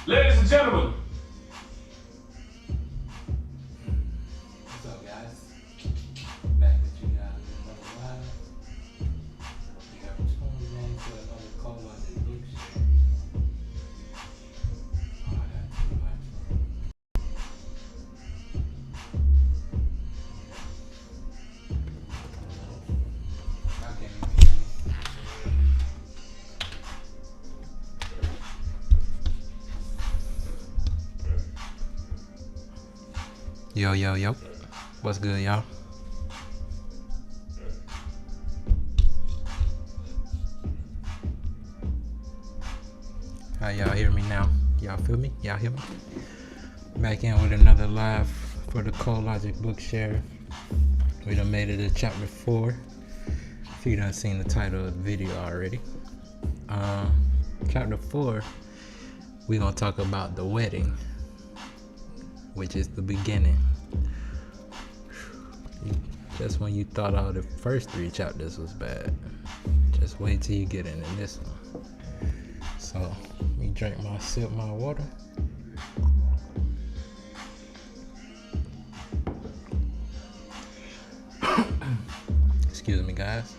Ladies and gentlemen. What's up, guys? Back with you guys with another live. You have tuned in to another ColeLogic BookShare. Oh, I got too much. Y'all can't even hear me. Yo, yo, yo. What's good, y'all? How y'all hear me now? Y'all feel me? Y'all hear me? Back in with another live for the ColeLogic BookShare. We done made it to chapter 4. If you done seen the title of the video already. Chapter 4, we gonna talk about the wedding, which is the beginning. Just when you thought all the first 3 chapters was bad, just wait till you get into this one. So, let me sip my water. Excuse me, guys.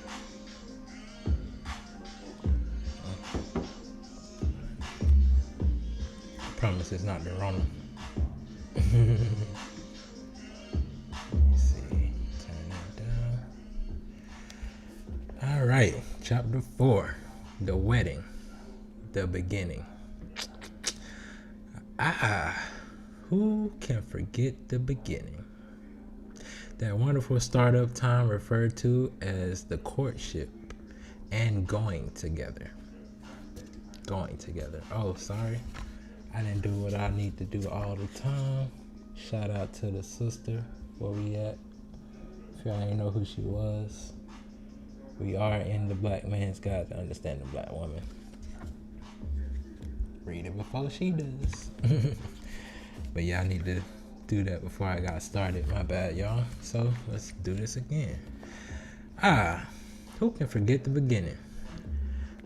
I promise it's not the Rona. Let me see. Turn that down. All right, chapter 4, the wedding, the beginning. Who can forget the beginning? That wonderful startup time referred to as the courtship and going together. Going together. Oh, sorry. I didn't do what I need to do all the time. Shout out to the sister. Where we at? If y'all ain't know who she was, we are in the Blackman's Guide to Understanding the Blackwoman. Read it before she does. But yeah, I need to do that before I got started. My bad, y'all. So let's do this again. Who can forget the beginning?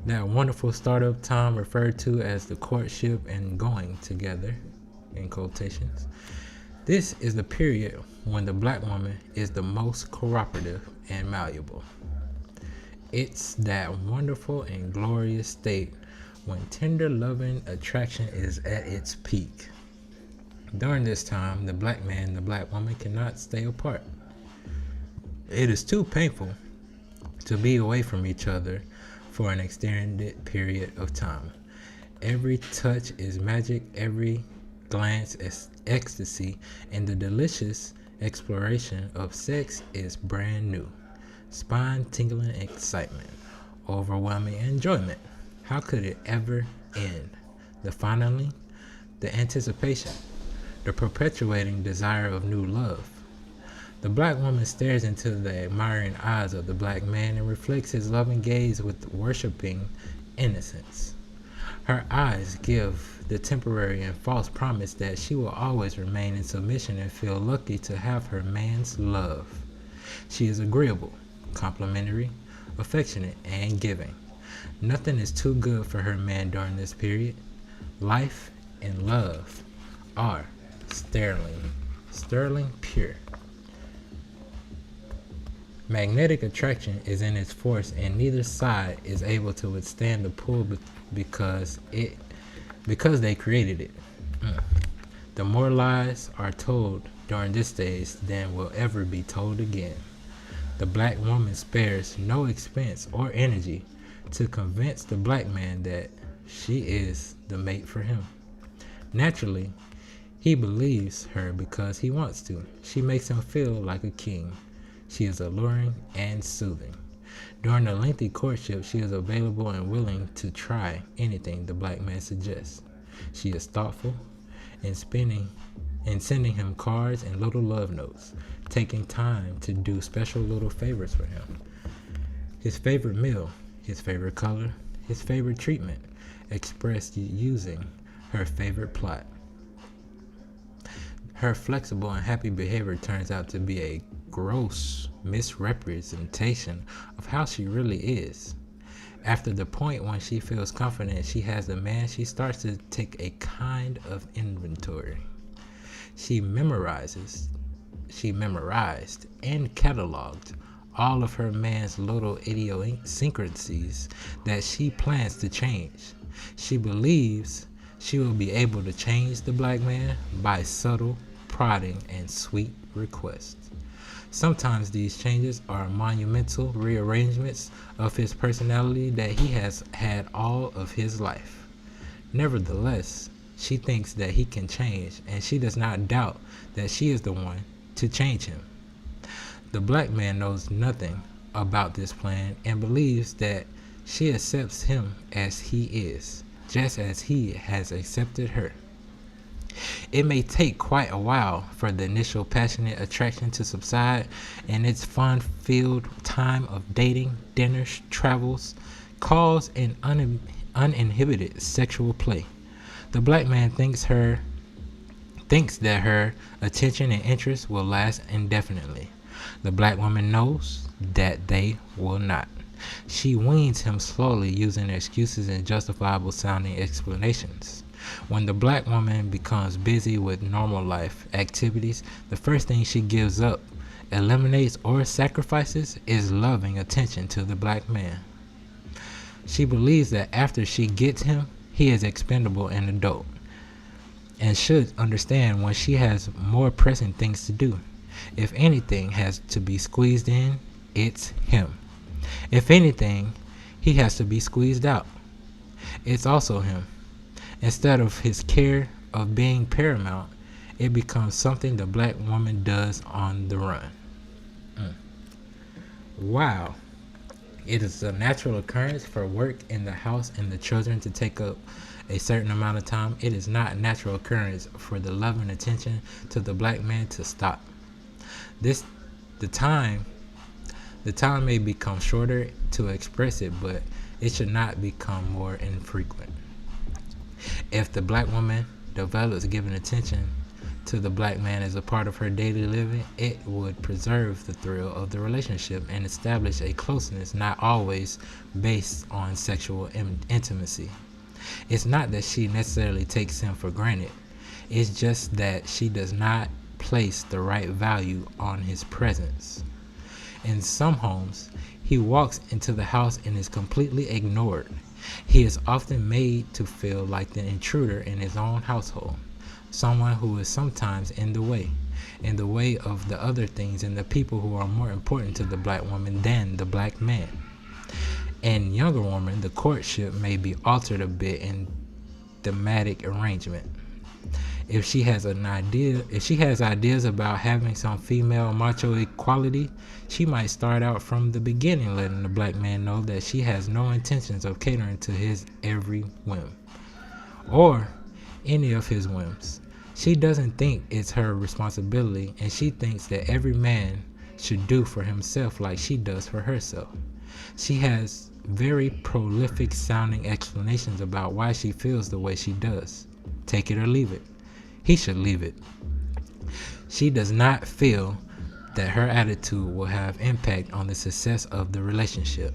That wonderful startup time referred to as the courtship and going together, in quotations. This is the period when the black woman is the most cooperative and malleable. It's that wonderful and glorious state when tender loving attraction is at its peak. During this time, the black man and the black woman cannot stay apart. It is too painful to be away from each other for an extended period of time. Every touch is magic, every glance is ecstasy, and the delicious exploration of sex is brand new. Spine-tingling excitement, overwhelming enjoyment. How could it ever end? The finally, the anticipation, the perpetuating desire of new love. The black woman stares into the admiring eyes of the black man and reflects his loving gaze with worshiping innocence. Her eyes give the temporary and false promise that she will always remain in submission and feel lucky to have her man's love. She is agreeable, complimentary, affectionate, and giving. Nothing is too good for her man during this period. Life and love are sterling pure. Magnetic attraction is in its force, and neither side is able to withstand the pull because they created it. The more lies are told during this stage than will ever be told again. The black woman spares no expense or energy to convince the black man that she is the mate for him. Naturally, he believes her because he wants to. She makes him feel like a king. She is alluring and soothing. During the lengthy courtship, she is available and willing to try anything the black man suggests. She is thoughtful in sending him cards and little love notes, taking time to do special little favors for him. His favorite meal, his favorite color, his favorite treatment, expressed using her favorite plot. Her flexible and happy behavior turns out to be a gross misrepresentation of how she really is. After the point when she feels confident she has the man, she starts to take a kind of inventory. She memorized and cataloged all of her man's little idiosyncrasies that she plans to change. She believes she will be able to change the black man by subtle prodding and sweet requests. Sometimes these changes are monumental rearrangements of his personality that he has had all of his life. Nevertheless, she thinks that he can change, and she does not doubt that she is the one to change him. The black man knows nothing about this plan and believes that she accepts him as he is, just as he has accepted her. It may take quite a while for the initial passionate attraction to subside, and its fun-filled time of dating, dinners, travels, calls, and uninhibited sexual play. The black man thinks that her attention and interest will last indefinitely. The black woman knows that they will not. She weans him slowly using excuses and justifiable sounding explanations. When the black woman becomes busy with normal life activities, the first thing she gives up, eliminates, or sacrifices is loving attention to the black man. She believes that after she gets him, he is expendable and adult, and should understand when she has more pressing things to do. If anything has to be squeezed in, it's him. If anything, he has to be squeezed out. It's also him. Instead of his care of being paramount, it becomes something the black woman does on the run. Wow. It is a natural occurrence for work in the house and the children to take up a certain amount of time. It is not a natural occurrence for the love and attention to the black man to stop. The time may become shorter to express it, but it should not become more infrequent. If the black woman develops giving attention to the black man as a part of her daily living, it would preserve the thrill of the relationship and establish a closeness not always based on sexual intimacy. It's not that she necessarily takes him for granted. It's just that she does not place the right value on his presence. In some homes, he walks into the house and is completely ignored. He is often made to feel like the intruder in his own household, someone who is sometimes in the way of the other things and the people who are more important to the black woman than the black man. In younger women, the courtship may be altered a bit in thematic arrangement. If she has ideas about having some female macho equality, she might start out from the beginning letting the black man know that she has no intentions of catering to his every whim or any of his whims. She doesn't think it's her responsibility, and she thinks that every man should do for himself like she does for herself. She has very prolific sounding explanations about why she feels the way she does. Take it or leave it. He should leave it. She does not feel that her attitude will have impact on the success of the relationship.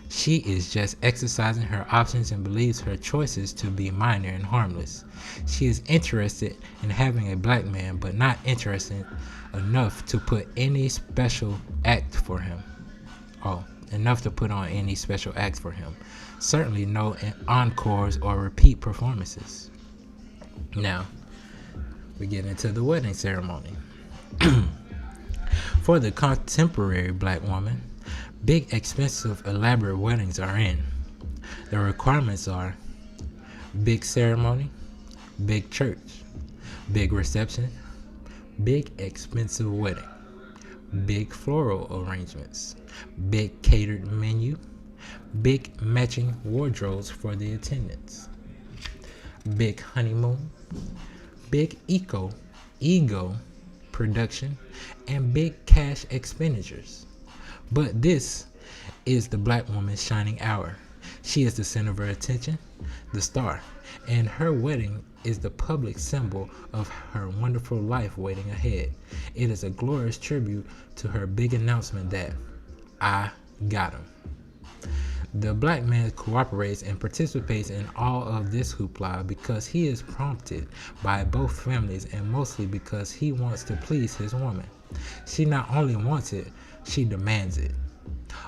She is just exercising her options and believes her choices to be minor and harmless. She is interested in having a black man, but not interested enough to put any special act for him. Enough to put on any special acts for him. Certainly no encores or repeat performances. Now, we get into the wedding ceremony. For the contemporary black woman, big, expensive, elaborate weddings are in. The requirements are big ceremony, big church, big reception, big, expensive wedding, big floral arrangements, big catered menu, big matching wardrobes for the attendants, big honeymoon, big ego production, and big cash expenditures. But this is the black woman's shining hour. She is the center of her attention, the star, and her wedding is the public symbol of her wonderful life waiting ahead. It is a glorious tribute to her big announcement that I got him. The black man cooperates and participates in all of this hoopla because he is prompted by both families and mostly because he wants to please his woman. She not only wants it, she demands it.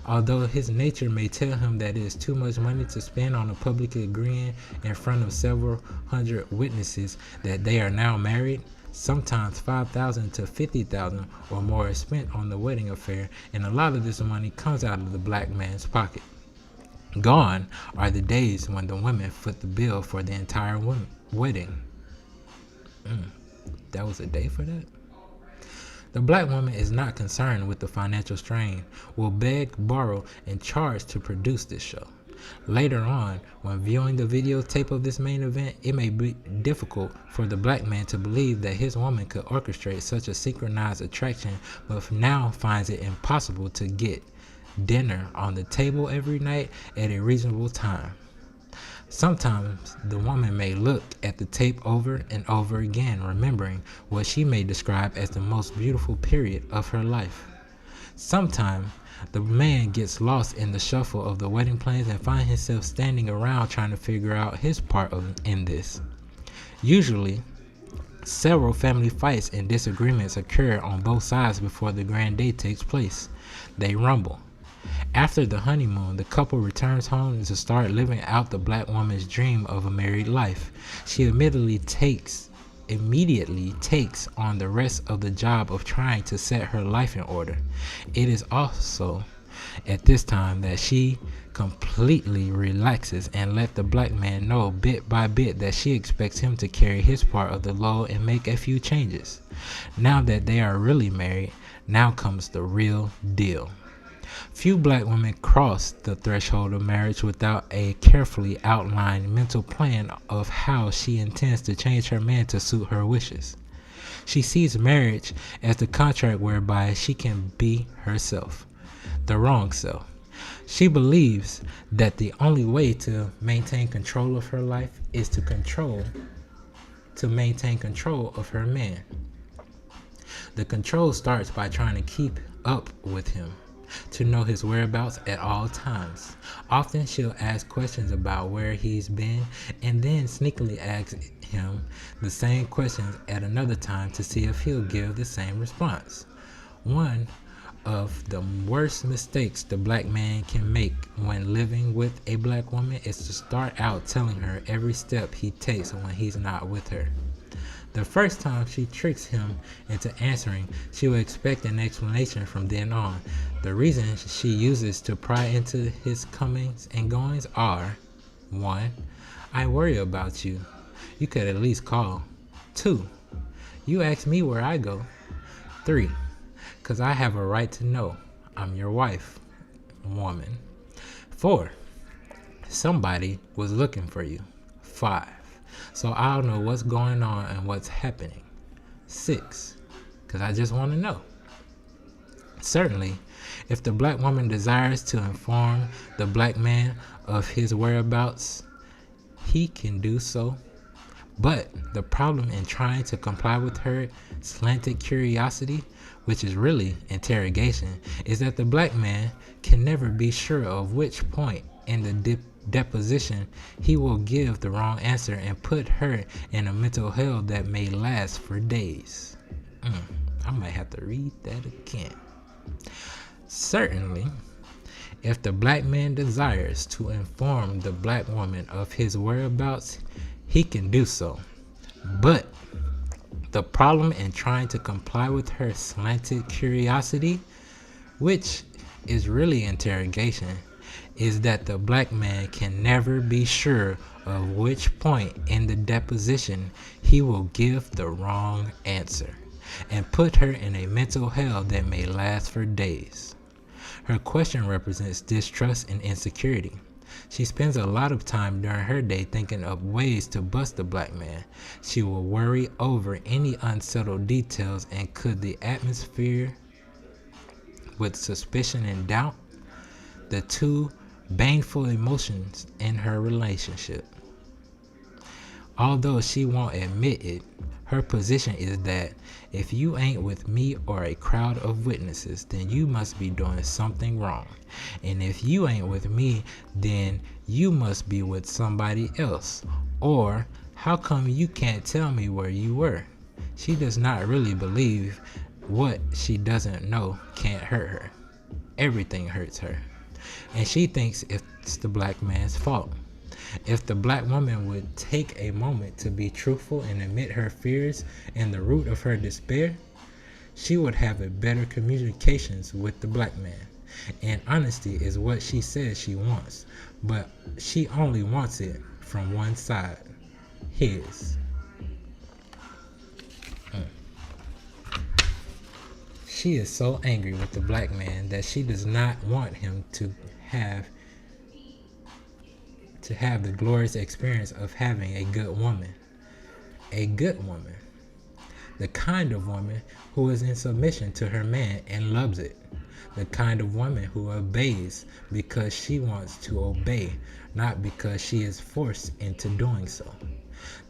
Although his nature may tell him that it is too much money to spend on a public agreeing in front of several hundred witnesses that they are now married, sometimes 5,000 to 50,000 or more is spent on the wedding affair, and a lot of this money comes out of the black man's pocket. Gone are the days when the women foot the bill for the entire wedding. That was a day for that? The black woman is not concerned with the financial strain, will beg, borrow, and charge to produce this show. Later on, when viewing the videotape of this main event, it may be difficult for the black man to believe that his woman could orchestrate such a synchronized attraction, but now finds it impossible to get dinner on the table every night at a reasonable time. Sometimes the woman may look at the tape over and over again, remembering what she may describe as the most beautiful period of her life. Sometimes the man gets lost in the shuffle of the wedding plans and finds himself standing around trying to figure out his part in this. Usually, several family fights and disagreements occur on both sides before the grand day takes place. They rumble. After the honeymoon, the couple returns home to start living out the black woman's dream of a married life. She immediately takes on the rest of the job of trying to set her life in order. It is also at this time that she completely relaxes and let the black man know bit by bit that she expects him to carry his part of the load and make a few changes. Now that they are really married, now comes the real deal. Few black women cross the threshold of marriage without a carefully outlined mental plan of how she intends to change her man to suit her wishes. She sees marriage as the contract whereby she can be herself, the wrong self. She believes that the only way to maintain control of her life is to maintain control of her man. The control starts by trying to keep up with him, to know his whereabouts at all times. Often she'll ask questions about where he's been and then sneakily ask him the same questions at another time to see if he'll give the same response. One of the worst mistakes the black man can make when living with a black woman is to start out telling her every step he takes when he's not with her. The first time she tricks him into answering, she will expect an explanation from then on. The reasons she uses to pry into his comings and goings are: 1. I worry about you. You could at least call. 2. You ask me where I go. 3. Because I have a right to know. I'm your wife, woman. 4. Somebody was looking for you. 5. So I'll know what's going on and what's happening. 6. Because I just want to know. Certainly, if the black woman desires to inform the black man of his whereabouts, he can do so. But the problem in trying to comply with her slanted curiosity, which is really interrogation, is that the black man can never be sure of which point in the deposition he will give the wrong answer and put her in a mental hell that may last for days. I might have to read that again. Certainly, if the black man desires to inform the black woman of his whereabouts, he can do so. But the problem in trying to comply with her slanted curiosity, which is really interrogation, is that the black man can never be sure of which point in the deposition he will give the wrong answer and put her in a mental hell that may last for days. Her question represents distrust and insecurity. She spends a lot of time during her day thinking of ways to bust the black man. She will worry over any unsettled details and could the atmosphere with suspicion and doubt, the two baneful emotions in her relationship. Although she won't admit it, her position is that if you ain't with me or a crowd of witnesses, then you must be doing something wrong. And if you ain't with me, then you must be with somebody else. Or, how come you can't tell me where you were? She does not really believe what she doesn't know can't hurt her. Everything hurts her. And she thinks it's the black man's fault. If the black woman would take a moment to be truthful and admit her fears and the root of her despair, she would have a better communications with the black man. And honesty is what she says she wants, but she only wants it from one side, his. She is so angry with the black man that she does not want him to have the glorious experience of having a good woman. A good woman. The kind of woman who is in submission to her man and loves it. The kind of woman who obeys because she wants to obey, not because she is forced into doing so.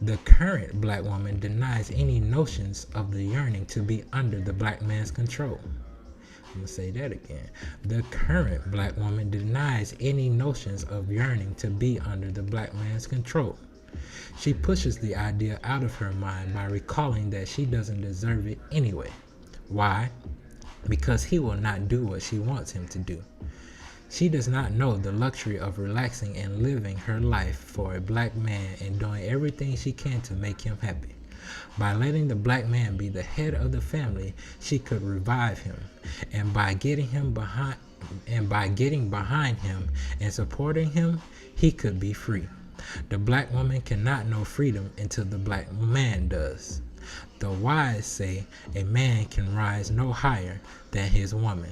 The current black woman denies any notions of the yearning to be under the black man's control. I'm going to say that again. The current black woman denies any notions of yearning to be under the black man's control. She pushes the idea out of her mind by recalling that she doesn't deserve it anyway. Why? Because he will not do what she wants him to do. She does not know the luxury of relaxing and living her life for a black man and doing everything she can to make him happy. By letting the black man be the head of the family, she could revive him, and by getting behind him and supporting him, he could be free. The black woman cannot know freedom until the black man does. The wise say a man can rise no higher than his woman.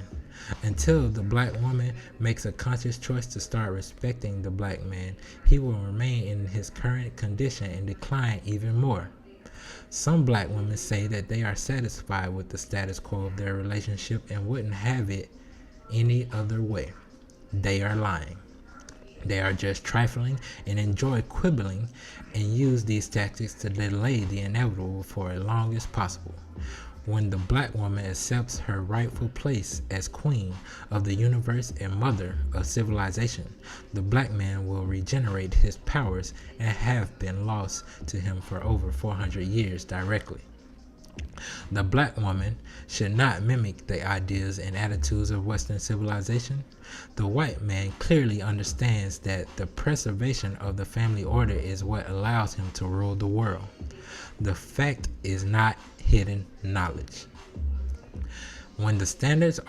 Until the black woman makes a conscious choice to start respecting the black man, he will remain in his current condition and decline even more. Some black women say that they are satisfied with the status quo of their relationship and wouldn't have it any other way. They are lying. They are just trifling and enjoy quibbling and use these tactics to delay the inevitable for as long as possible. When the black woman accepts her rightful place as queen of the universe and mother of civilization, the black man will regenerate his powers and have been lost to him for over 400 years directly. The black woman should not mimic the ideas and attitudes of Western civilization. The white man clearly understands that the preservation of the family order is what allows him to rule the world. The fact is not hidden knowledge. When the standards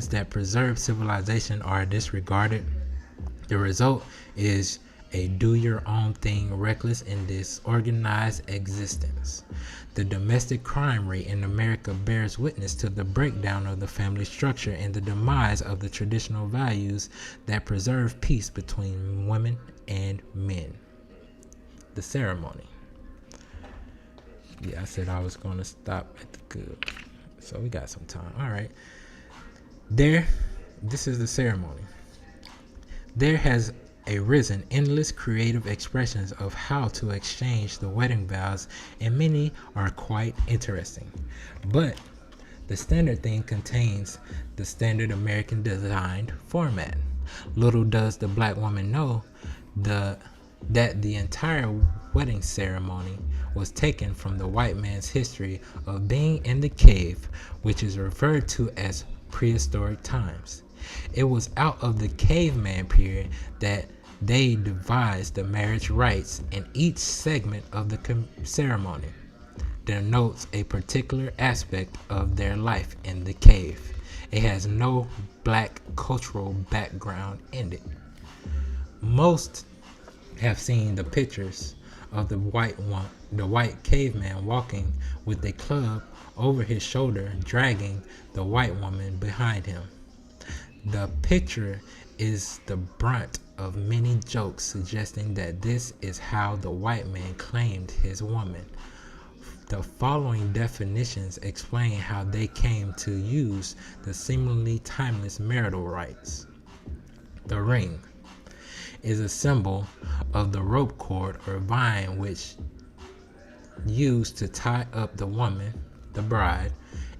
that preserve civilization are disregarded, the result is a do-your-own-thing, reckless and disorganized existence. The domestic crime rate in America bears witness to the breakdown of the family structure and the demise of the traditional values that preserve peace between women and men. The ceremony. Yeah, I said I was going to stop at the good. So we got some time. All right. This is the ceremony. There has arisen endless creative expressions of how to exchange the wedding vows, and many are quite interesting. But the standard thing contains the standard American designed format. Little does the black woman know that the entire wedding ceremony was taken from the white man's history of being in the cave, which is referred to as prehistoric times. It was out of the caveman period that they devised the marriage rites, and each segment of the ceremony denotes a particular aspect of their life in the cave. It has no black cultural background in it. Most have seen the pictures of the white caveman walking with a club over his shoulder, dragging the white woman behind him. The picture is the brunt of many jokes suggesting that this is how the white man claimed his woman. The following definitions explain how they came to use the seemingly timeless marital rites. The ring is a symbol of the rope cord or vine which used to tie up the woman, the bride,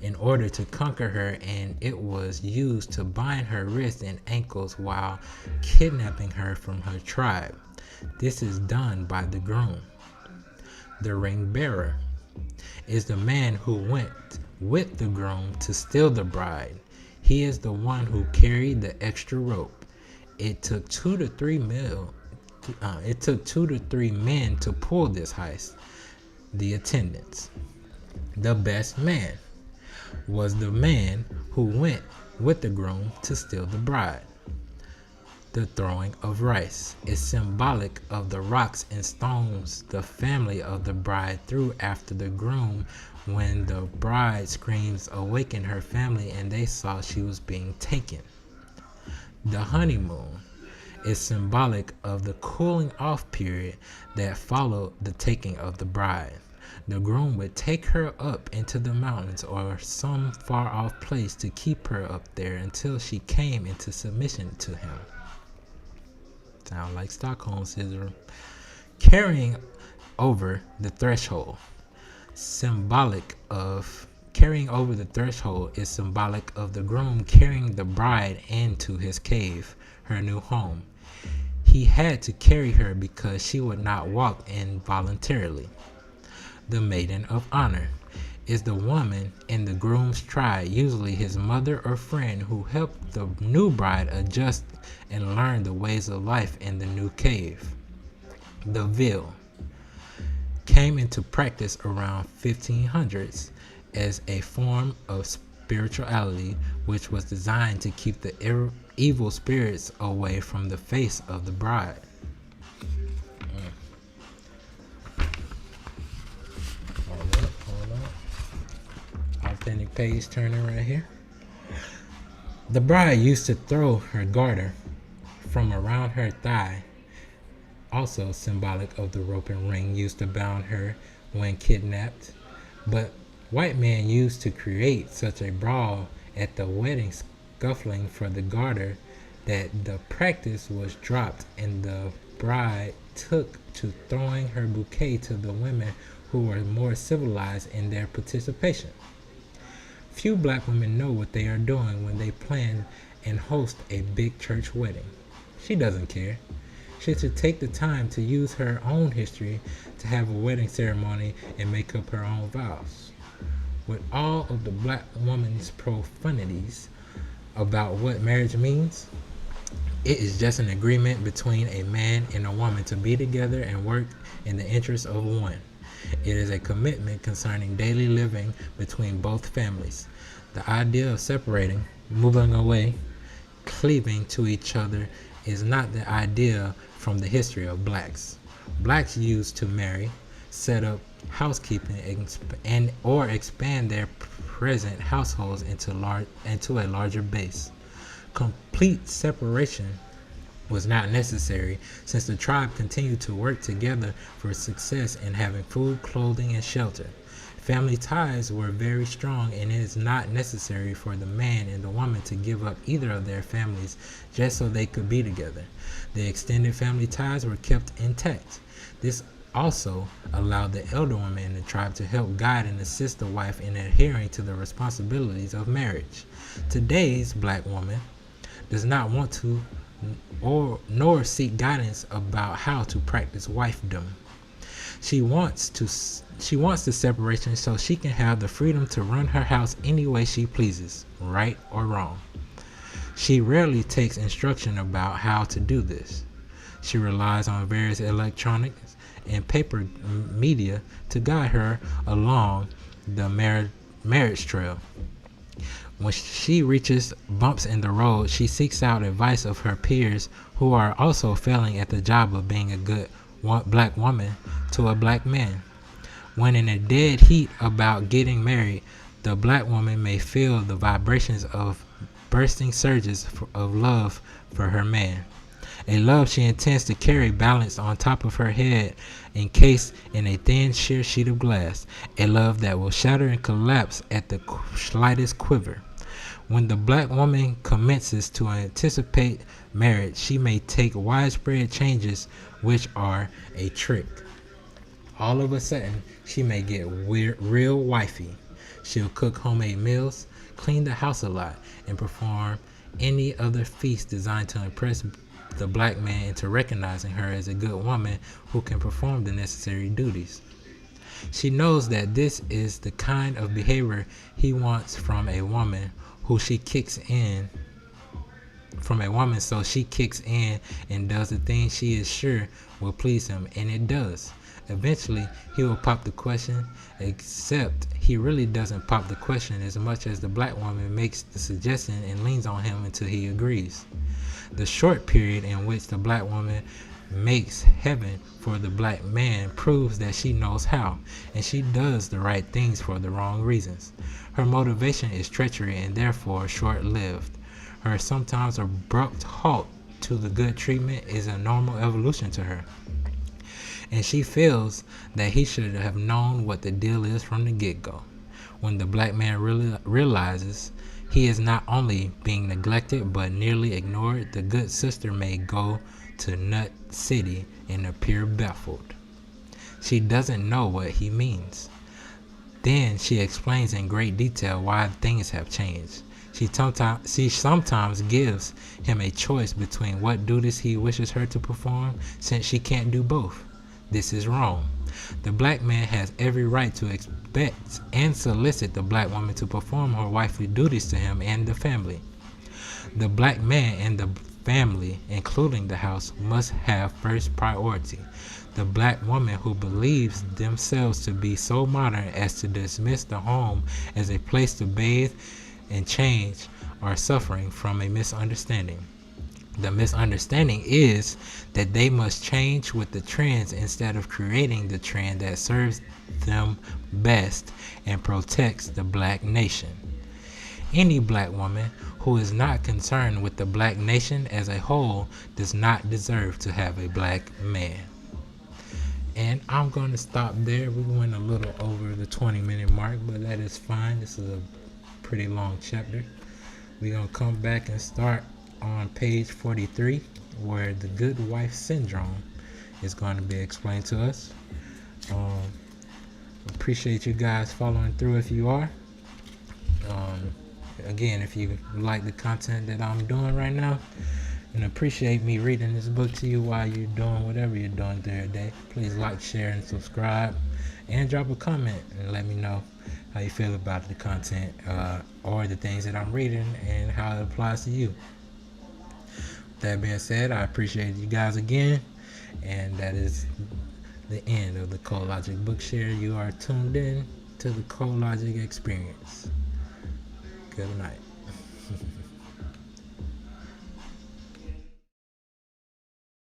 in order to conquer her, and it was used to bind her wrists and ankles while kidnapping her from her tribe. This is done by the groom. The ring bearer is the man who went with the groom to steal the bride. He is the one who carried the extra rope. It took 2 to 3 men to pull this heist. The attendants. The best man was the man who went with the groom to steal the bride. The throwing of rice is symbolic of the rocks and stones the family of the bride threw after the groom when the bride's screams awakened her family and they saw she was being taken. The honeymoon is symbolic of the cooling off period that followed the taking of the bride. The groom would take her up into the mountains or some far off place to keep her up there until she came into submission to him. Sound like Stockholm Syndrome. Carrying over the threshold. Carrying over the threshold is symbolic of the groom carrying the bride into his cave, her new home. He had to carry her because she would not walk in voluntarily. The maiden of honor is the woman in the groom's tribe, usually his mother or friend, who helped the new bride adjust and learn the ways of life in the new cave. The veil came into practice around 1500s as a form of spirituality which was designed to keep the evil spirits away from the face of the bride. Hold up. Authentic page turning right here. The bride used to throw her garter from around her thigh, also symbolic of the rope and ring used to bound her when kidnapped, but white men used to create such a brawl at the wedding scuffling for the garter that the practice was dropped and the bride took to throwing her bouquet to the women who were more civilized in their participation. Few black women know what they are doing when they plan and host a big church wedding. She doesn't care. She should take the time to use her own history to have a wedding ceremony and make up her own vows. With all of the black woman's profanities about what marriage means, it is just an agreement between a man and a woman to be together and work in the interests of one. It is a commitment concerning daily living between both families. The idea of separating, moving away, cleaving to each other is not the idea from the history of blacks. Blacks used to marry, set up housekeeping, or expand their present households into a larger base. Complete separation was not necessary since the tribe continued to work together for success in having food, clothing, and shelter. Family ties were very strong, and it is not necessary for the man and the woman to give up either of their families just so they could be together. The extended family ties were kept intact. This also allowed the elder women in the tribe to help guide and assist the wife in adhering to the responsibilities of marriage. Today's black woman does not want to nor seek guidance about how to practice wifedom. She wants the separation so she can have the freedom to run her house any way she pleases, right or wrong. She rarely takes instruction about how to do this. She relies on various electronics and paper media to guide her along the marriage trail. When she reaches bumps in the road, she seeks out advice of her peers who are also failing at the job of being a good black woman to a black man. When in a dead heat about getting married, the black woman may feel the vibrations of bursting surges of love for her man. A love she intends to carry balanced on top of her head, encased in a thin sheer sheet of glass. A love that will shatter and collapse at the slightest quiver. When the black woman commences to anticipate married, she may take widespread changes which are a trick. All of a sudden, she may get real wifey. She'll cook homemade meals, clean the house a lot, and perform any other feast designed to impress the black man into recognizing her as a good woman who can perform the necessary duties. She knows that this is the kind of behavior he wants from a woman who she kicks in from a woman, so she kicks in and does the thing she is sure will please him, and it does. Eventually, he will pop the question, except he really doesn't pop the question as much as the black woman makes the suggestion and leans on him until he agrees. The short period in which the black woman makes heaven for the black man proves that she knows how, and she does the right things for the wrong reasons. Her motivation is treachery and therefore short-lived. Her sometimes abrupt halt to the good treatment is a normal evolution to her, and she feels that he should have known what the deal is from the get-go. When the black man realizes he is not only being neglected but nearly ignored, the good sister may go to Nut City and appear baffled. She doesn't know what he means. Then she explains in great detail why things have changed. She sometimes gives him a choice between what duties he wishes her to perform, since she can't do both. This is wrong. The black man has every right to expect and solicit the black woman to perform her wifely duties to him and the family. The black man and the family, including the house, must have first priority. The black woman who believes themselves to be so modern as to dismiss the home as a place to bathe and change are suffering from a misunderstanding. The misunderstanding is that they must change with the trends instead of creating the trend that serves them best and protects the black nation. Any black woman who is not concerned with the black nation as a whole does not deserve to have a black man. And I'm going to stop there. We went a little over the 20-minute mark, but that is fine. This is a pretty long chapter. We're going to come back and start on page 43, where the good wife syndrome is going to be explained to us. Appreciate you guys following through if you are. Again, if you like the content that I'm doing right now and appreciate me reading this book to you while you're doing whatever you're doing through your day, please like, share, and subscribe, and drop a comment and let me know how you feel about the content or the things that I'm reading and how it applies to you. That being said, I appreciate you guys again, and that is the end of the ColeLogic BookShare. You are tuned in to the ColeLogic experience. Good night.